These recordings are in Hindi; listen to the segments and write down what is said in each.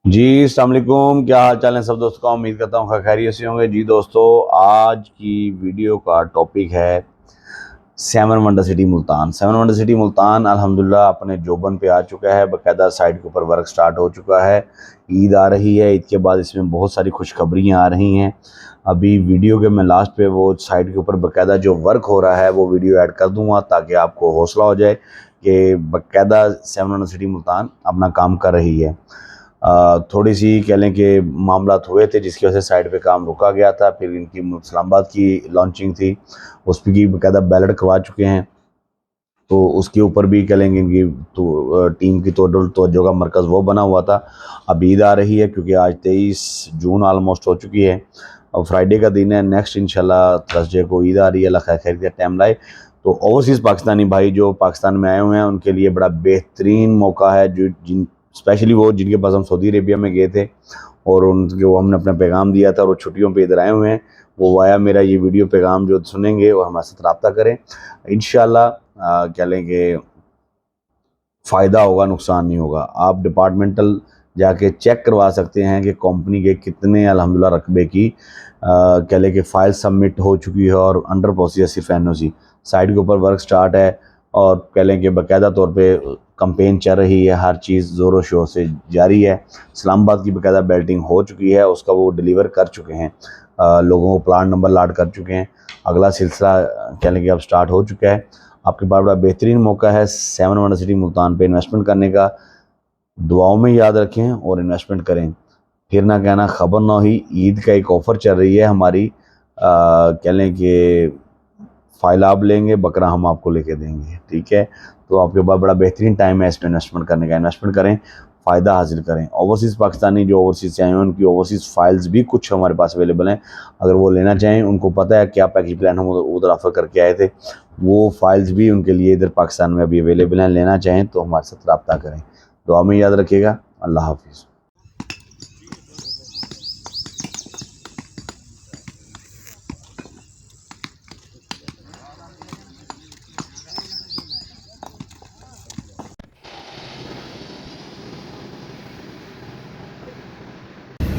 जी अस्सलाम वालेकुम। क्या हाल चाल है सब दोस्तों का। उम्मीद करता हूँ खैरियत से होंगे। जी दोस्तों, आज की वीडियो का टॉपिक है seven wonder city Multan. Seven wonder city Multan अल्हम्दुलिल्लाह अपने जोबन पे आ चुका है। बाकायदा साइट के ऊपर वर्क स्टार्ट हो चुका है। ईद आ रही है, ईद के बाद इसमें बहुत सारी खुशखबरियाँ आ रही हैं। अभी वीडियो के मैं लास्ट पे वो साइट के ऊपर बाकायदा जो वर्क हो रहा है वो वीडियो ऐड कर दूँगा, ताकि आपको हौसला हो जाए कि बाकायदा सेवन वंडर सिटी मुल्तान अपना काम कर रही है। थोड़ी सी कह लें कि मामलात हुए थे जिसकी वजह से साइट पे काम रुका गया था। फिर इनकी इस्लामाबाद की लॉन्चिंग थी, उस पर की बाकायदा बैलेट करवा चुके हैं, तो उसके ऊपर भी कह लेंगे इनकी तो टीम की तवज्जो का मरकज़ वो बना हुआ था। अब ईद आ रही है, क्योंकि आज 23 जून आलमोस्ट हो चुकी है। अब फ्राइडे का दिन है, नेक्स्ट इंशाल्लाह थर्सडे को ईद आ रही है। अल्लाह खैर खैर का टाइम लाए। तो ओवरसीज़ पाकिस्तानी भाई जो पाकिस्तान में आए हुए हैं उनके लिए बड़ा बेहतरीन मौका है। जो जिन स्पेशली वो जिनके पास हम सऊदी अरेबिया में गए थे और उनके वो हमने अपना पैगाम दिया था और वो छुट्टियों पे इधर आए हुए हैं, वो वाया मेरा ये वीडियो पैगाम जो सुनेंगे और हमारे साथ रब्ता करें। इंशाल्लाह क्या लेंगे, फ़ायदा होगा, नुकसान नहीं होगा। आप डिपार्टमेंटल जाके चेक करवा सकते हैं कि कंपनी के कितने अल्हम्दुलिल्लाह रकबे की कह लें कि फ़ाइल सबमिट हो चुकी है और अंडर प्रोसेस सिर्फ एनओसी। साइट के ऊपर वर्क स्टार्ट है और कह लें कि बाकायदा तौर पे कैंपेन चल रही है, हर चीज़ ज़ोरों शोर से जारी है। इस्लामाबाद की बाकायदा बेल्टिंग हो चुकी है, उसका वो डिलीवर कर चुके हैं, लोगों को प्लाट नंबर लाट कर चुके हैं। अगला सिलसिला कह लें कि अब स्टार्ट हो चुका है। आपके पास बड़ा बेहतरीन मौका है सेवन वंडर सिटी मुल्तान पे इन्वेस्टमेंट करने का। दुआओं में याद रखें और इन्वेस्टमेंट करें। फिर ना कहना खबर ना हुई। ईद का एक ऑफ़र चल रही है हमारी, कह लें कि फ़ाइल आप लेंगे, बकरा हम आपको लेके देंगे, ठीक है। तो आपके पास बड़ा बेहतरीन टाइम है इसमें इन्वेस्टमेंट करने का। इन्वेस्टमेंट करें, फ़ायदा हासिल करें। ओवरसीज़ पाकिस्तानी जो ओवरसीज़ से आए हैं उनकी ओवरसीज़ फाइल्स भी कुछ हमारे पास अवेलेबल हैं। अगर वो लेना चाहें, उनको पता है क्या पैकेज प्लान हम उधर ऑफ़र करके आए थे, वो फाइल्स भी उनके लिए इधर पाकिस्तान में अभी अवेलेबल हैं। लेना चाहें तो हमारे साथ रब्ता करें। दुआ में याद रखिएगा। अल्लाह हाफिज़।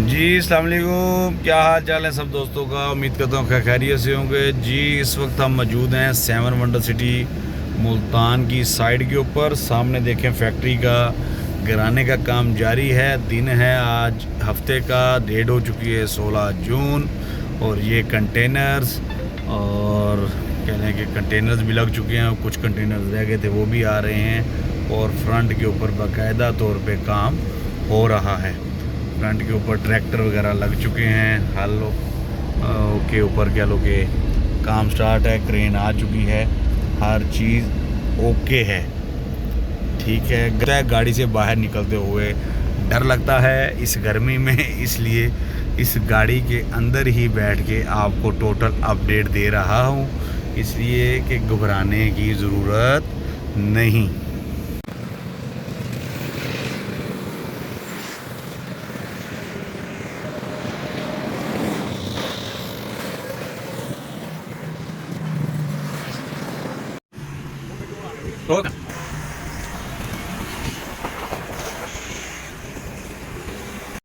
जी अस्सलाम वालेकुम। क्या हाल चाल है सब दोस्तों का। उम्मीद करता हूँ खैरियत से होंगे। जी इस वक्त हम मौजूद हैं सेवन वंडर सिटी मुल्तान की साइड के ऊपर। सामने देखें फैक्ट्री का गिराने का काम जारी है। दिन है आज हफ्ते का, डेट हो चुकी है 16 जून। और ये कंटेनर्स और कह लें कि कंटेनर्स भी लग चुके हैं और कुछ कंटेनर्स रह गए थे वो भी आ रहे हैं। और फ्रंट के ऊपर बाकायदा तौर पे काम हो रहा है। फ्रंट के ऊपर ट्रैक्टर वगैरह लग चुके हैं, हल के ऊपर कह लो कि काम स्टार्ट है, क्रेन आ चुकी है, हर चीज़ ओके है, ठीक है। गाड़ी से बाहर निकलते हुए डर लगता है इस गर्मी में, इसलिए इस गाड़ी के अंदर ही बैठ के आपको टोटल अपडेट दे रहा हूँ, इसलिए कि घबराने की ज़रूरत नहीं।